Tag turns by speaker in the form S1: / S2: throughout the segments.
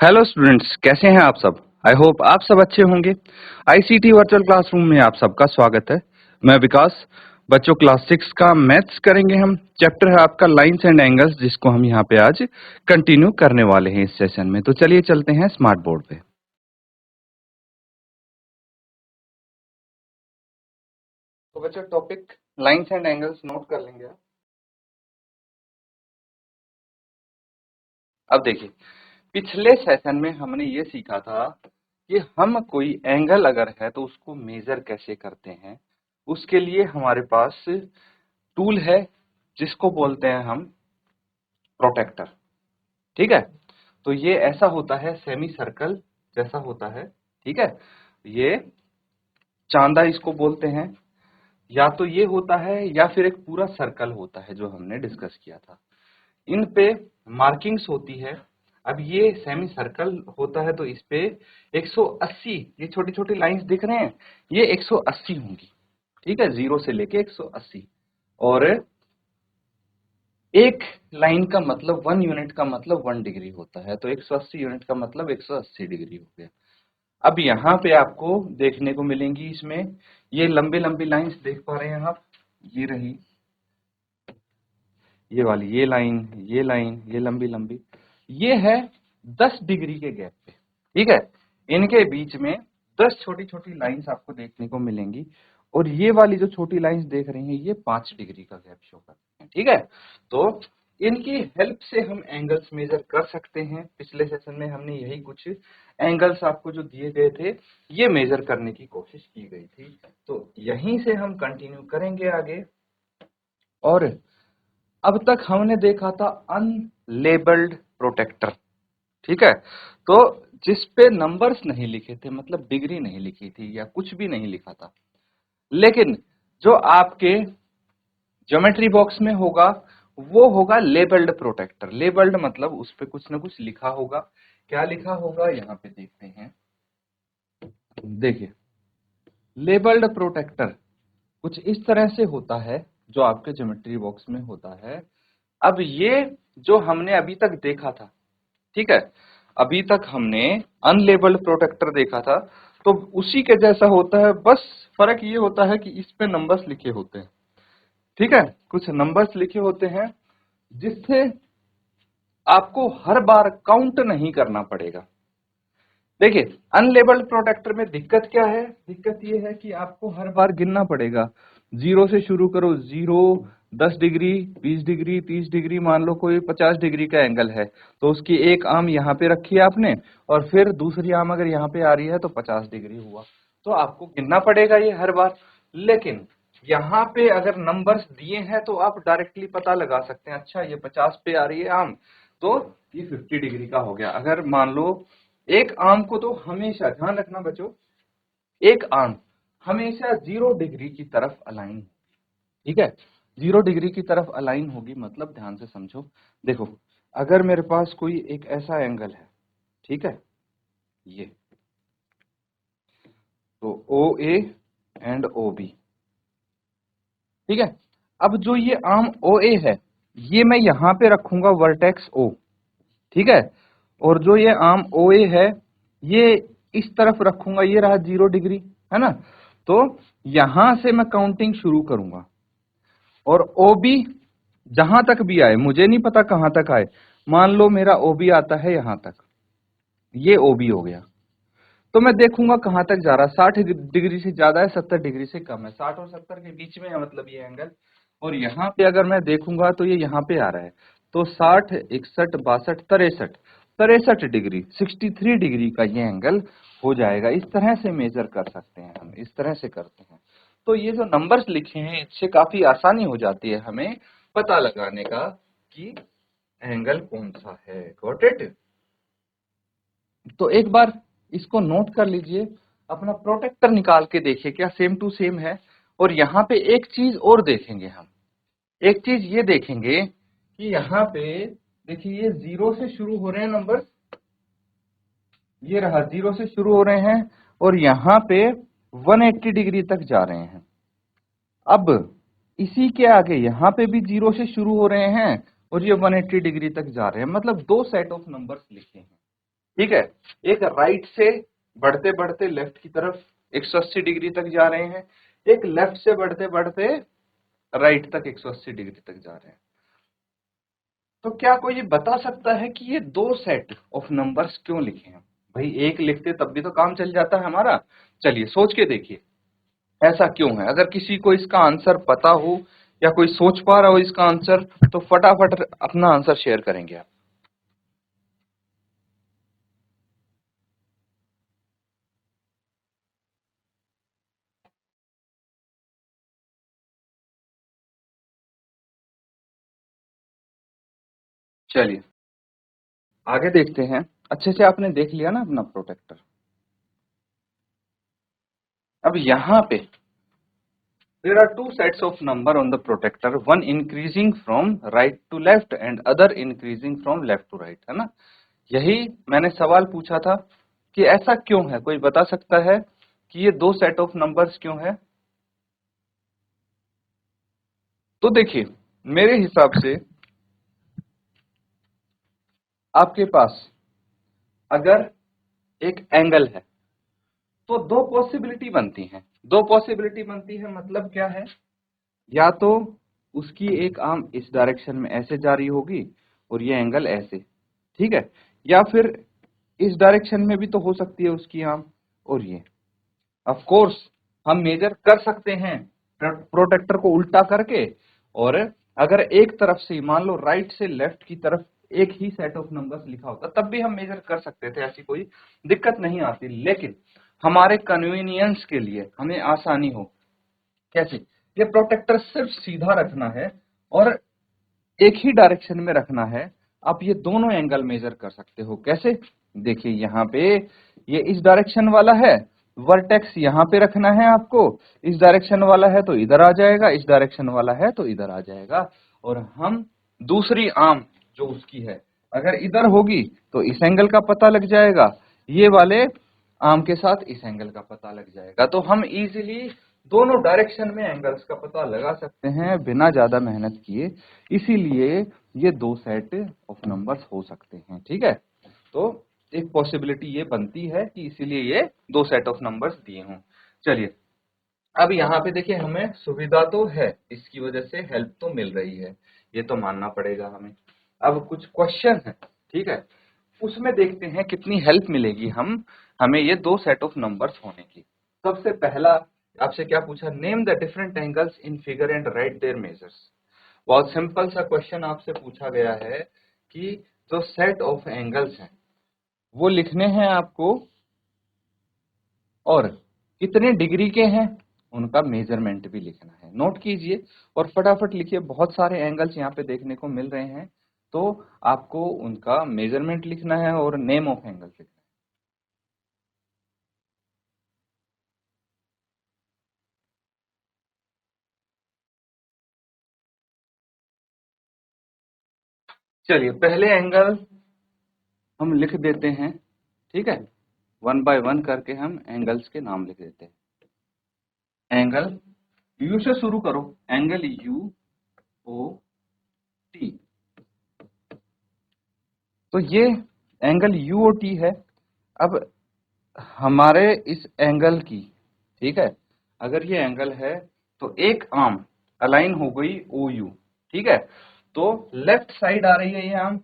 S1: Hello students, कैसे हैं आप सब। आई होप आप सब अच्छे होंगे। आईसीटी वर्चुअल क्लासरूम में आप सबका स्वागत है। मैं विकास। बच्चों, क्लास 6 का मैथ्स करेंगे हम। चैप्टर है आपका लाइंस एंड एंगल्स, जिसको हम यहाँ पे आज कंटिन्यू करने वाले हैं इस सेशन में। तो चलिए चलते हैं स्मार्ट बोर्ड पे। तो बच्चों, topic lines and angles note कर लेंगे आप। अब देखिए, पिछले सेशन में हमने ये सीखा था कि हम कोई एंगल अगर है तो उसको मेजर कैसे करते हैं। उसके लिए हमारे पास टूल है जिसको बोलते हैं हम प्रोटेक्टर। ठीक है। तो ये ऐसा होता है, सेमी सर्कल जैसा होता है। ठीक है। ये चांदा इसको बोलते हैं। या तो ये होता है या फिर एक पूरा सर्कल होता है जो हमने डिस्कस किया था। इन पे मार्किंग्स होती है। अब ये सेमी सर्कल होता है तो इस पे 180, ये छोटी छोटी लाइंस दिख रहे हैं, ये 180 होंगी। ठीक है, 0 से लेके 180। और एक लाइन का मतलब 1 यूनिट का मतलब 1 डिग्री होता है, तो 180 यूनिट का मतलब 180 डिग्री हो गया। अब यहाँ पे आपको देखने को मिलेंगी इसमें ये लंबे लंबी लाइंस देख पा रहे हैं आप। ये रही, ये वाली, ये लाइन, ये लाइन, ये लंबी लंबी, ये है 10 डिग्री के गैप पे। ठीक है। इनके बीच में 10 छोटी छोटी लाइंस आपको देखने को मिलेंगी। और ये वाली जो छोटी लाइंस देख रहे हैं, ये 5 डिग्री का गैप शो करते हैं। ठीक है। तो इनकी हेल्प से हम एंगल्स मेजर कर सकते हैं। पिछले सेशन में हमने यही कुछ एंगल्स आपको जो दिए गए थे, ये मेजर करने की कोशिश की गई थी। तो यहीं से हम कंटिन्यू करेंगे आगे। और अब तक हमने देखा था अनलेबल्ड प्रोटेक्टर। ठीक है। तो जिस पे नंबर्स नहीं लिखे थे, मतलब डिग्री नहीं लिखी थी या कुछ भी नहीं लिखा था, लेकिन जो आपके ज्योमेट्री बॉक्स में होगा वो होगा लेबल्ड प्रोटेक्टर। लेबल्ड मतलब उस पे कुछ ना कुछ लिखा होगा। क्या लिखा होगा, यहाँ पे देखते हैं। देखिए, लेबल्ड प्रोटेक्टर कुछ इस तरह से होता है जो आपके ज्योमेट्री बॉक्स में होता है। अब ये जो हमने अभी तक देखा था, ठीक है, अभी तक हमने अनलेबल्ड प्रोटेक्टर देखा था, तो उसी के जैसा होता है। बस फर्क ये होता है कि इस पे नंबर्स लिखे होते हैं। ठीक है, कुछ नंबर्स लिखे होते हैं जिससे आपको हर बार काउंट नहीं करना पड़ेगा। देखिए, अनलेबल्ड प्रोटेक्टर में दिक्कत क्या है, दिक्कत ये है कि आपको हर बार गिनना पड़ेगा। 0 से शुरू करो, 0, 10 डिग्री, 20 डिग्री, 30 डिग्री, मान लो कोई 50 डिग्री का एंगल है, तो उसकी एक आर्म यहाँ पे रखी है आपने, और फिर दूसरी आर्म अगर यहाँ पे आ रही है तो 50 डिग्री हुआ। तो आपको गिनना पड़ेगा ये हर बार। लेकिन यहाँ पे अगर नंबर्स दिए हैं तो आप डायरेक्टली पता लगा सकते हैं, अच्छा ये 50 पे आ रही है आर्म, तो ये 50 डिग्री का हो गया। अगर मान लो एक आर्म को, तो हमेशा ध्यान रखना बच्चों, एक आर्म हमेशा 0 डिग्री की तरफ अलाइन। ठीक है, 0 डिग्री की तरफ अलाइन होगी, मतलब ध्यान से समझो। देखो, अगर मेरे पास कोई एक ऐसा एंगल है, ठीक है, ये, तो ओ ए एंड ओ बी। ठीक है। अब जो ये आर्म ओ ए है, ये मैं यहां पे रखूंगा वर्टेक्स ओ। ठीक है। और जो ये आर्म ओ ए है, ये इस तरफ रखूंगा, ये रहा 0 डिग्री, है ना। तो यहां से मैं काउंटिंग शुरू करूंगा, और ओ बी जहां तक भी आए, मुझे नहीं पता कहां तक आए, मान लो मेरा ओ बी आता है यहां तक, ये ओ बी हो गया, तो मैं देखूंगा कहां तक जा रहा है। 60 डिग्री से ज्यादा है, 70 डिग्री से कम है, 60 और 70 के बीच में है, मतलब ये एंगल। और यहाँ पे अगर मैं देखूंगा तो ये यहाँ पे आ रहा है, तो 60, 61, 62, 63, 63 डिग्री, 63 डिग्री का ये एंगल हो जाएगा। इस तरह से मेजर कर सकते हैं हम, इस तरह से करते हैं। तो ये जो नंबर्स लिखे हैं, इससे काफी आसानी हो जाती है हमें पता लगाने का कि एंगल कौन सा है। Got it. तो एक बार इसको नोट कर लीजिए, अपना प्रोटेक्टर निकाल के देखिए क्या सेम टू सेम है। और यहाँ पे एक चीज और देखेंगे हम, एक चीज ये देखेंगे कि यहाँ पे देखिए, ये 0 से शुरू हो रहे हैं नंबर, ये रहा 0 से शुरू हो रहे हैं, और यहाँ पे 180 डिग्री तक जा रहे हैं। अब इसी के आगे यहाँ पे भी 0 से शुरू हो रहे हैं, और ये 180 डिग्री तक जा रहे हैं, मतलब दो सेट ऑफ नंबर्स लिखे हैं। ठीक है, एक राइट से बढ़ते बढ़ते लेफ्ट की तरफ 180 डिग्री तक जा रहे हैं, एक लेफ्ट से बढ़ते बढ़ते राइट तक 180 डिग्री तक जा रहे हैं। तो क्या कोई ये बता सकता है कि ये दो सेट ऑफ नंबर्स क्यों लिखे हैं? भाई एक लिखते तब भी तो काम चल जाता है हमारा। चलिए सोच के देखिए ऐसा क्यों है। अगर किसी को इसका आंसर पता हो या कोई सोच पा रहा हो इसका आंसर, तो फटाफट अपना आंसर शेयर करेंगे आप। चलिए आगे देखते हैं। अच्छे से आपने देख लिया ना अपना प्रोटेक्टर। अब यहाँ पे there are two sets of number on the protector, one increasing from right to left and other increasing from left to right, है ना। यही मैंने सवाल पूछा था कि ऐसा क्यों है, कोई बता सकता है कि ये दो सेट ऑफ नंबर्स क्यों है? तो देखिए मेरे हिसाब से आपके पास अगर एक एंगल है तो दो पॉसिबिलिटी बनती हैं। दो पॉसिबिलिटी बनती है मतलब क्या है, या तो उसकी एक आर्म इस डायरेक्शन में ऐसे जा रही होगी और ये एंगल ऐसे, ठीक है, या फिर इस डायरेक्शन में भी तो हो सकती है उसकी आर्म, और ये ऑफ कोर्स हम मेजर कर सकते हैं प्रोटेक्टर को उल्टा करके। और अगर एक तरफ से मान लो राइट से लेफ्ट की तरफ एक ही सेट ऑफ नंबर्स लिखा होता तब भी हम मेजर कर सकते थे, ऐसी कोई दिक्कत नहीं आती। लेकिन हमारे कन्वीनियंस के लिए हमें आसानी हो, कैसे, ये प्रोटेक्टर सिर्फ सीधा रखना है और एक ही डायरेक्शन में रखना है। आप ये दोनों एंगल मेजर कर सकते हो। कैसे? देखिए यहाँ पे ये इस डायरेक्शन वाला है, वर्टेक्स यहाँ पे रखना है आपको, इस डायरेक्शन वाला है तो इधर आ जाएगा, इस डायरेक्शन वाला है तो इधर आ जाएगा। और हम दूसरी आर्म जो उसकी है अगर इधर होगी तो इस एंगल का पता लग जाएगा, ये वाले आर्म के साथ इस एंगल का पता लग जाएगा। तो हम इजीली दोनों डायरेक्शन में एंगल्स का पता लगा सकते हैं बिना ज्यादा मेहनत किए। इसीलिए ये दो सेट ऑफ नंबर्स हो सकते हैं, ठीक है। तो एक पॉसिबिलिटी ये बनती है कि इसीलिए ये दो सेट ऑफ नंबर्स दिए हों। चलिए अब यहाँ पे देखिए हमें सुविधा तो है, इसकी वजह से हेल्प तो मिल रही है, ये तो मानना पड़ेगा हमें। अब कुछ क्वेश्चन है, ठीक है, उसमें देखते हैं कितनी हेल्प मिलेगी हमें ये दो सेट ऑफ नंबर्स होने की। सबसे पहला आपसे क्या पूछा, name the different angles in figure and right there measures. बहुत सिंपल सा क्वेश्चन आपसे पूछा गया है कि जो सेट ऑफ एंगल्स हैं वो लिखने हैं आपको और कितने डिग्री के हैं उनका मेजरमेंट भी लिखना है। नोट कीजिए और फटाफट लिखिए। बहुत सारे एंगल्स यहाँ पे देखने को मिल रहे हैं, तो आपको उनका मेजरमेंट लिखना है और नेम ऑफ एंगल्स लिखना है। चलिए पहले एंगल हम लिख देते हैं, ठीक है, वन बाय वन करके हम एंगल्स के नाम लिख देते हैं। एंगल यू से शुरू करो, एंगल यू ओ टी। तो ये एंगल यू ओ टी है। अब हमारे इस एंगल की, ठीक है, अगर ये एंगल है तो एक आर्म अलाइन हो गई ओ यू, ठीक है, तो लेफ्ट साइड आ रही है ये आर्म।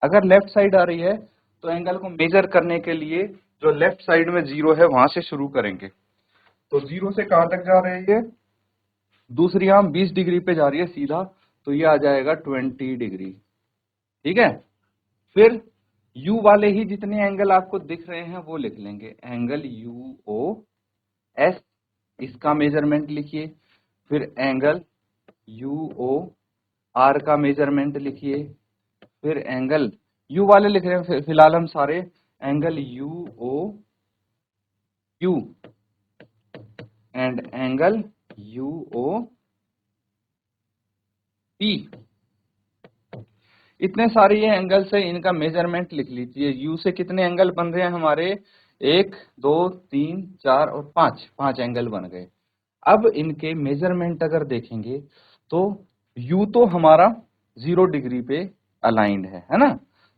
S1: अगर लेफ्ट साइड आ रही है तो एंगल को मेजर करने के लिए जो लेफ्ट साइड में जीरो है वहां से शुरू करेंगे। तो जीरो से कहां तक जा रहे हैं ये, दूसरी आर्म 20 डिग्री पे जा रही है सीधा, तो ये आ जाएगा 20 डिग्री, ठीक है। फिर यू वाले ही जितने एंगल आपको दिख रहे हैं वो लिख लेंगे, एंगल यू ओ एस, इसका मेजरमेंट लिखिए। फिर एंगल यू ओ आर का मेजरमेंट लिखिए। फिर एंगल यू वाले लिख रहे हैं फिलहाल हम सारे, angle U O U and angle U O P. इतने सारे ये एंगल्स है, इनका मेजरमेंट लिख लीजिए। यू से कितने एंगल बन रहे हैं हमारे, एक दो तीन चार और पांच, पांच एंगल बन गए। अब इनके मेजरमेंट अगर देखेंगे तो यू तो हमारा 0 डिग्री पे अलाइंड है ना,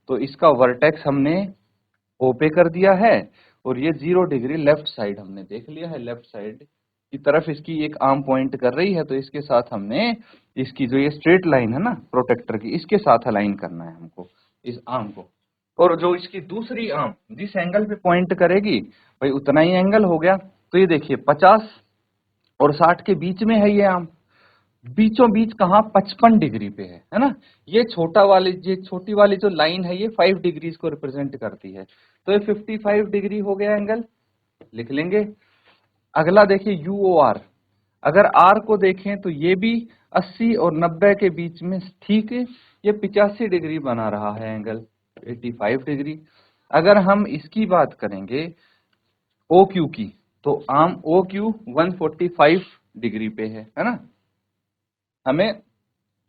S1: तो इसका वर्टेक्स हमने ओ पे कर दिया है, और ये 0 डिग्री लेफ्ट साइड हमने देख लिया है, लेफ्ट साइड की तरफ इसकी एक आर्म पॉइंट कर रही है, तो इसके साथ हमने इसकी जो ये स्ट्रेट लाइन है ना प्रोटेक्टर की, इसके साथ अलाइन करना है हमको इस आर्म को। और जो इसकी दूसरी आर्म जिस एंगल पे पॉइंट करेगी भाई उतना ही एंगल हो गया। तो ये देखिए 50 और 60 के बीच में है ये आर्म, बीचों बीच कहा 55 डिग्री पे है ना। ये छोटी वाली जो लाइन है ये 5 डिग्रीज को रिप्रेजेंट करती है, तो ये 55 डिग्री हो गया एंगल, लिख लेंगे। अगला देखिए यूओआर, अगर आर को देखें तो ये भी 80 और 90 के बीच में ठीक है, ये 85 डिग्री बना रहा है एंगल, 85 डिग्री। अगर हम इसकी बात करेंगे ओ क्यू की, तो आर्म ओ क्यू 145 डिग्री पे है ना। हमें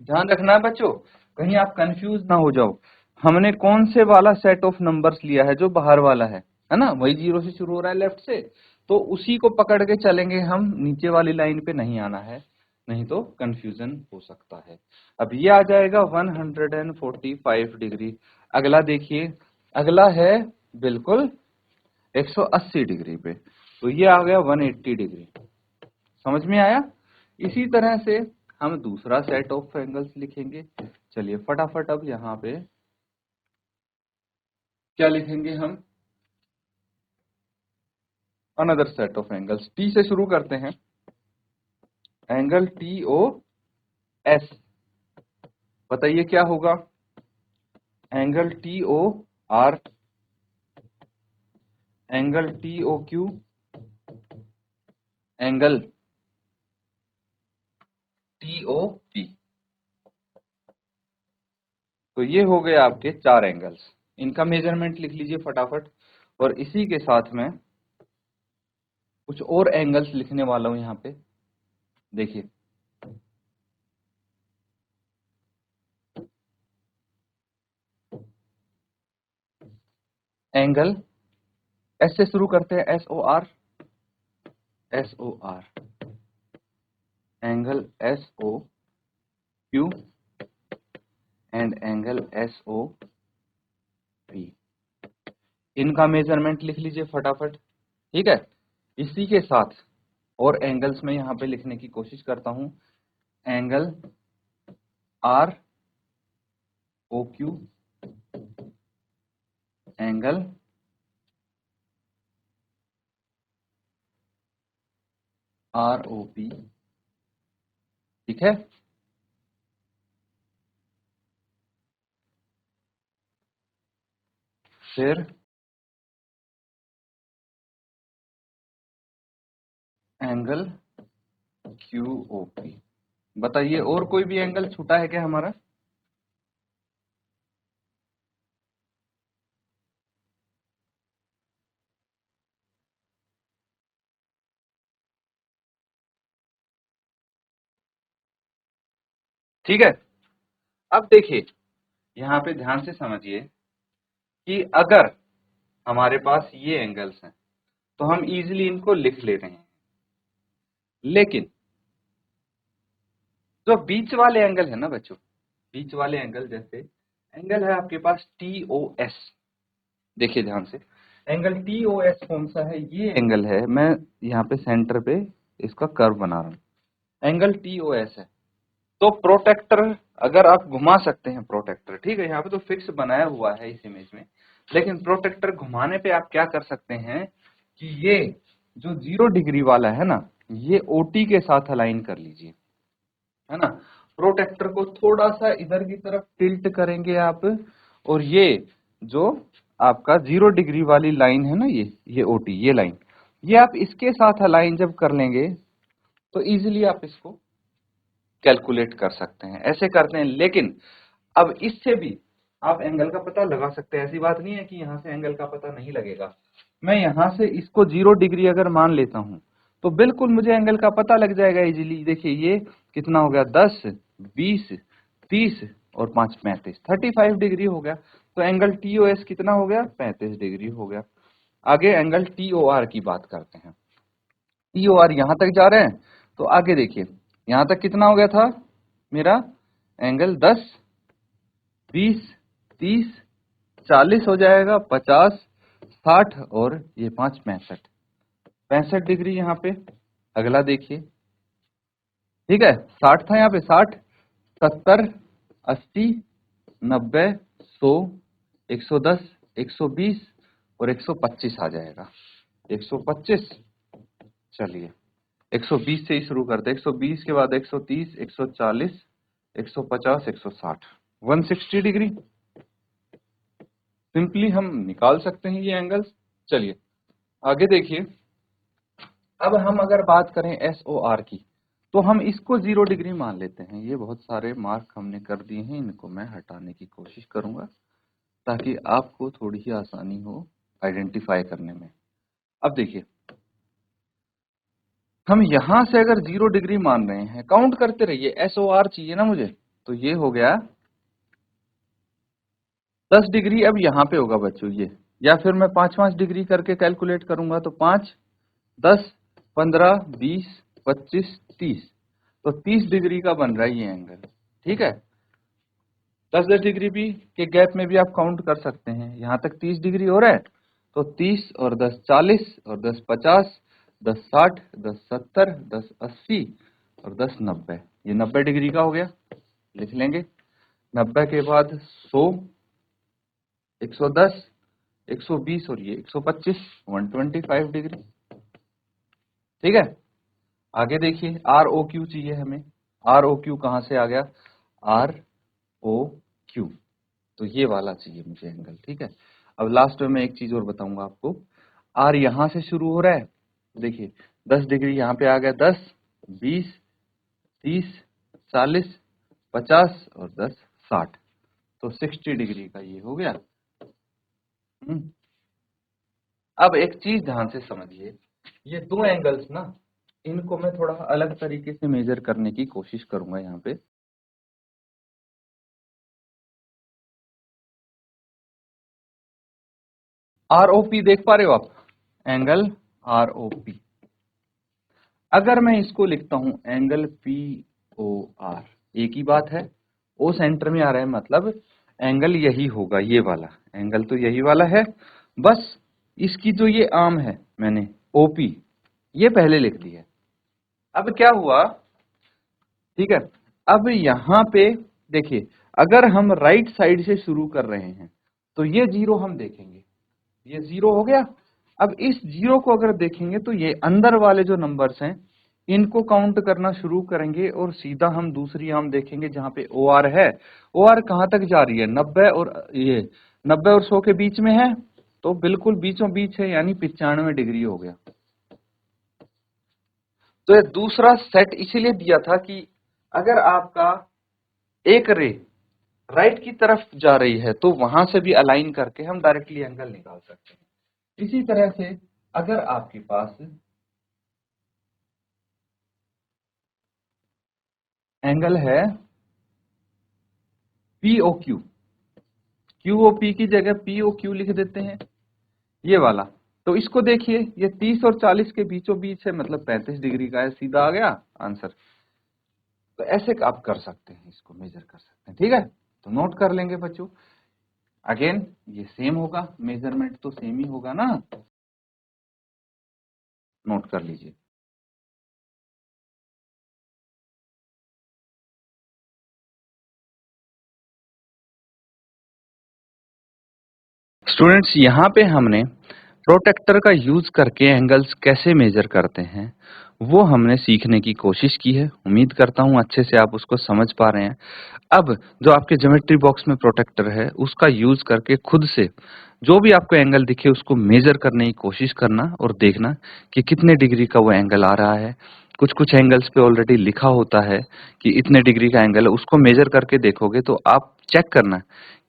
S1: ध्यान रखना है बच्चों, कहीं आप कंफ्यूज ना हो जाओ, हमने कौन से वाला सेट ऑफ नंबर्स लिया है, जो बाहर वाला है ना, वही 0 से शुरू हो रहा है लेफ्ट से, तो उसी को पकड़ के चलेंगे हम, नीचे वाली लाइन पे नहीं आना है, नहीं तो कंफ्यूजन हो सकता है। अब ये आ जाएगा 145 डिग्री। अगला देखिए, अगला है बिल्कुल 180 डिग्री पे, तो ये आ गया 180 डिग्री। समझ में आया। इसी तरह से हम दूसरा सेट ऑफ एंगल्स लिखेंगे। चलिए फटाफट अब यहाँ पे क्या लिखेंगे हम, another set of angles. T से शुरू करते हैं, एंगल टी ओ एस, बताइए क्या होगा, angle T O R, angle T O Q, angle T O P. तो ये हो गए आपके 4 एंगल्स, इनका मेजरमेंट लिख लीजिए फटाफट। और इसी के साथ में कुछ और एंगल्स लिखने वाला हूं यहाँ पे, देखिए एंगल एस से शुरू करते हैं, S O R, S O R, angle S O Q and angle S O P. इनका मेजरमेंट लिख लीजिए फटाफट, ठीक है। इसी के साथ और एंगल्स में यहाँ पे लिखने की कोशिश करता हूं, angle R O Q, angle R O P, ठीक है। फिर एंगल क्यू ओ पी। बताइए और कोई भी एंगल छूटा है क्या हमारा। ठीक है। अब देखिए यहाँ पे ध्यान से समझिए कि अगर हमारे पास ये एंगल्स हैं तो हम इजीली इनको लिख ले रहे हैं, लेकिन जो बीच वाले एंगल है ना बच्चों, बीच वाले एंगल, जैसे एंगल है आपके पास टी ओ एस, देखिए ध्यान से, एंगल टी ओ एस कौन सा है, ये एंगल है, मैं यहाँ पे सेंटर पे इसका कर्व बना रहा हूँ, एंगल टी ओ एस है। तो प्रोटेक्टर अगर आप घुमा सकते हैं प्रोटेक्टर, ठीक है, यहाँ पे तो फिक्स बनाया हुआ है इस इमेज में, लेकिन प्रोटेक्टर घुमाने पे आप क्या कर सकते हैं कि ये जो 0 डिग्री वाला है ना, ये ओटी के साथ अलाइन कर लीजिए, है ना। प्रोटेक्टर को थोड़ा सा इधर की तरफ टिल्ट करेंगे आप, और ये जो आपका 0 डिग्री वाली लाइन है ना, ये ओटी, ये लाइन, ये आप इसके साथ अलाइन जब कर लेंगे तो इजीली आप इसको कैलकुलेट कर सकते हैं, ऐसे करते हैं। लेकिन अब इससे भी आप एंगल का पता लगा सकते हैं, ऐसी बात नहीं है कि यहां से एंगल का पता नहीं लगेगा। मैं यहां से इसको 0 डिग्री अगर मान लेता हूं तो बिल्कुल मुझे एंगल का पता लग जाएगा इजीली। देखिए ये कितना हो गया, 10, 20, 30 और 5 35, 35 डिग्री हो गया। तो एंगल टीओएस कितना हो गया, 35 डिग्री हो गया। आगे एंगल टीओआर की बात करते हैं। टीओआर यहां तक जा रहे हैं, तो आगे देखिए यहां तक कितना हो गया था मेरा एंगल, 10, 20, 30, 40 हो जाएगा, 50, 60 और ये 5 65, 65 डिग्री यहाँ पे। अगला देखिए, ठीक है, 60 था यहाँ पे, 60, 70, 80, 90, 100, 110, 120 और 125 आ जाएगा। 125, चलिए 120 से ही शुरू करते हैं। 120 के बाद 130, 140, 150, 160, 160 डिग्री। सिंपली हम निकाल सकते हैं ये एंगल्स। चलिए आगे देखिए, अब हम अगर बात करें SOR की, तो हम इसको 0 डिग्री मान लेते हैं। ये बहुत सारे मार्क हमने कर दिए हैं, इनको मैं हटाने की कोशिश करूंगा ताकि आपको थोड़ी ही आसानी हो आइडेंटिफाई करने में। अब देखिए, हम यहां से अगर 0 डिग्री मान रहे हैं, काउंट करते रहिए, SOR चाहिए ना मुझे, तो ये हो गया 10 डिग्री। अब यहाँ पे होगा बच्चों ये, या फिर मैं 5-5 डिग्री करके कैलकुलेट करूंगा, तो 5, 10, 15, 20, 25, 30, तो 30 डिग्री का बन रहा है ये एंगल। ठीक है, 10-10 डिग्री भी के गैप में भी आप काउंट कर सकते हैं। यहाँ तक 30 डिग्री हो रहा है, तो 30 और 10 40 और 10 50, 10 60, 10 70, 10 80 और 10 90, ये 90 डिग्री का हो गया। लिख लेंगे। 90 के बाद 100, 110, 120 और ये 125, 125 डिग्री। ठीक है, आगे देखिए, ROQ चाहिए हमें। ROQ कहां से आ गया? ROQ, तो ये वाला चाहिए मुझे एंगल। ठीक है, अब लास्ट में मैं एक चीज और बताऊंगा आपको। R यहां से शुरू हो रहा है, देखिए 10 डिग्री यहाँ पे आ गया, 10, 20, 30, 40, 50 और 10 60, तो 60 डिग्री का ये हो गया। अब एक चीज ध्यान से समझिए, ये दो एंगल्स ना, इनको मैं थोड़ा अलग तरीके से मेजर करने की कोशिश करूंगा यहाँ पे। ROP देख पा रहे हो आप, एंगल ROP। अगर मैं इसको लिखता हूं एंगल POR, एक ही बात है, O सेंटर में आ रहा है, मतलब एंगल यही होगा, ये वाला एंगल तो यही वाला है। बस इसकी जो ये आर्म है, मैंने OP ये पहले लिख दी है। अब क्या हुआ, ठीक है, अब यहां पे देखिए, अगर हम राइट साइड से शुरू कर रहे हैं तो ये 0 हम देखेंगे, ये 0 हो गया। अब इस 0 को अगर देखेंगे तो ये अंदर वाले जो नंबर्स हैं इनको काउंट करना शुरू करेंगे और सीधा हम दूसरी आर्म देखेंगे जहां पे OR है। OR कहां तक जा रही है? 90 और ये 90 और 100 के बीच में है, तो बिल्कुल बीचों बीच है, यानी 95 डिग्री हो गया। तो ये दूसरा सेट इसीलिए दिया था कि अगर आपका एक रे राइट की तरफ जा रही है तो वहां से भी अलाइन करके हम डायरेक्टली एंगल निकाल सकते हैं। इसी तरह से अगर आपके पास एंगल है POQ, QOP की जगह POQ लिख देते हैं, ये वाला, तो इसको देखिए, ये 30 और 40 के बीचों बीच है, मतलब 35 डिग्री का है, सीधा आ गया आंसर। तो ऐसे आप कर सकते हैं, इसको मेजर कर सकते हैं। ठीक है, तो नोट कर लेंगे बच्चों। अगेन ये सेम होगा, मेजरमेंट तो सेम ही होगा ना, नोट कर लीजिए। स्टूडेंट्स, यहाँ पे हमने प्रोटेक्टर का यूज करके एंगल्स कैसे मेजर करते हैं वो हमने सीखने की कोशिश की है। उम्मीद करता हूँ अच्छे से आप उसको समझ पा रहे हैं। अब जो आपके ज्योमेट्री बॉक्स में प्रोटेक्टर है उसका यूज करके खुद से जो भी आपको एंगल दिखे उसको मेजर करने की कोशिश करना और देखना कि कितने डिग्री का वो एंगल आ रहा है। कुछ कुछ एंगल्स पे ऑलरेडी लिखा होता है कि इतने डिग्री का एंगल है, उसको मेजर करके देखोगे तो आप चेक करना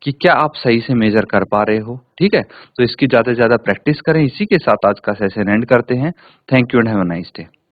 S1: कि क्या आप सही से मेजर कर पा रहे हो। ठीक है, तो इसकी ज्यादा से ज्यादा प्रैक्टिस करें। इसी के साथ आज का सेशन एंड करते हैं। Thank you and have a nice day.